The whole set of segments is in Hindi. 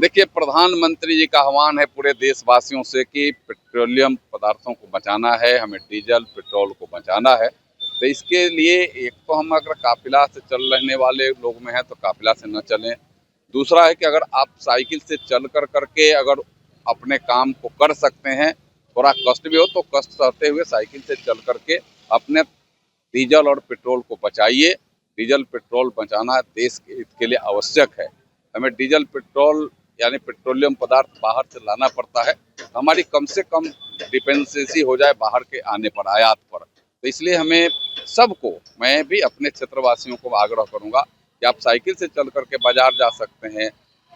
देखिए, प्रधानमंत्री जी का आह्वान है पूरे देशवासियों से कि पेट्रोलियम पदार्थों को बचाना है, हमें डीजल, पेट्रोल को बचाना है। तो इसके लिए एक तो हम अगर काफिला से चल रहने वाले लोग में हैं तो काफिला से न चलें। दूसरा है कि अगर आप साइकिल से चल कर करके अगर अपने काम को कर सकते हैं, थोड़ा कष्ट भी हो तो कष्ट सहते हुए साइकिल से चल करके अपने डीजल और पेट्रोल को बचाइए। डीजल पेट्रोल बचाना देश के हित के लिए आवश्यक है। हमें डीजल पेट्रोल यानी पेट्रोलियम पदार्थ बाहर से लाना पड़ता है, हमारी कम से कम डिपेंडेंसी हो जाए बाहर के आने पर, आयात पर। तो इसलिए हमें सबको, मैं भी अपने क्षेत्रवासियों को आग्रह करूंगा कि आप साइकिल से चल करके बाजार जा सकते हैं।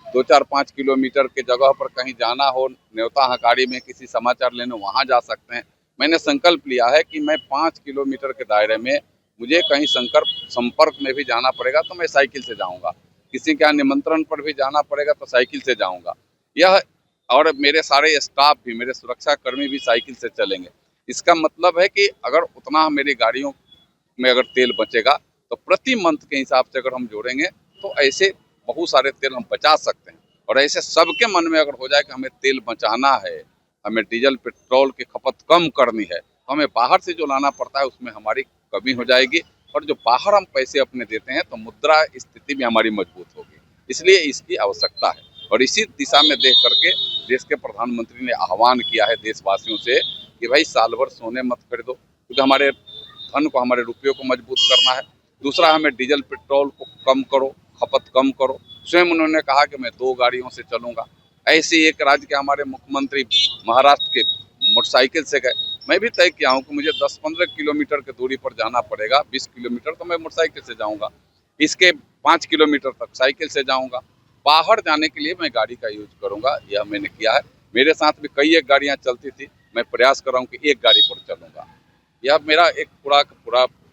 2-4-5 किलोमीटर के जगह पर कहीं जाना हो, न्योता हकाड़ी में किसी समाचार लेने वहाँ जा सकते हैं। मैंने संकल्प लिया है कि मैं 5 किलोमीटर के दायरे में मुझे कहीं संपर्क में भी जाना पड़ेगा तो मैं साइकिल से जाऊंगा। किसी के यहाँ निमंत्रण पर भी जाना पड़ेगा तो साइकिल से जाऊंगा। यह और मेरे सारे स्टाफ भी, मेरे सुरक्षा कर्मी भी साइकिल से चलेंगे। इसका मतलब है कि अगर उतना मेरी गाड़ियों में अगर तेल बचेगा तो प्रति मंथ के हिसाब से अगर हम जोड़ेंगे तो ऐसे बहुत सारे तेल हम बचा सकते हैं। और ऐसे सबके मन में अगर हो जाए कि हमें तेल बचाना है, हमें डीजल पेट्रोल की खपत कम करनी है, तो हमें बाहर से जो लाना पड़ता है उसमें हमारी कमी हो जाएगी। और जो बाहर हम पैसे अपने देते हैं तो मुद्रा स्थिति भी हमारी मजबूत होगी। इसलिए इसकी आवश्यकता है और इसी दिशा में देख करके देश के प्रधानमंत्री ने आह्वान किया है देशवासियों से कि भाई साल भर सोने मत खरीदो, क्योंकि हमारे धन को, हमारे रुपयों को मजबूत करना है। दूसरा, हमें डीजल पेट्रोल को कम करो, खपत कम करो। स्वयं उन्होंने कहा कि मैं 2 गाड़ियों से चलूंगा। ऐसे ही एक राज्य के हमारे मुख्यमंत्री महाराष्ट्र के मोटरसाइकिल से गए। मैं भी तय किया हूँ कि मुझे 10-15 किलोमीटर की दूरी पर जाना पड़ेगा, 20 किलोमीटर तो मैं मोटरसाइकिल से जाऊंगा, इसके 5 किलोमीटर तक साइकिल से जाऊंगा। बाहर जाने के लिए मैं गाड़ी का यूज करूंगा, यह मैंने किया है। मेरे साथ भी कई एक गाड़ियां चलती थी, मैं प्रयास कर रहा हूँ कि एक गाड़ी पर चलूंगा। यह मेरा एक पूरा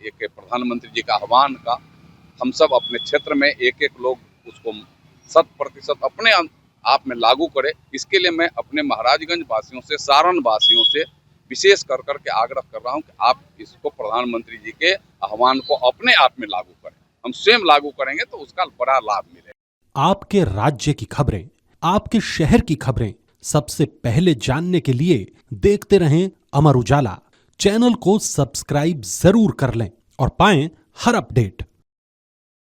एक प्रधानमंत्री जी का आह्वान का हम सब अपने क्षेत्र में एक लोग उसको 100% अपने आप में लागू करें। इसके लिए मैं अपने महाराजगंज वासियों से, सारण वासियों से विशेष कर करके आग्रह कर रहा हूं कि आप इसको प्रधानमंत्री जी के आह्वान को अपने आप में लागू करें। हम स्वयं लागू करेंगे तो उसका बड़ा लाभ मिलेगा। आपके राज्य की खबरें, आपके शहर की खबरें सबसे पहले जानने के लिए देखते रहें अमर उजाला। चैनल को सब्सक्राइब जरूर कर लें और पाएं हर अपडेट।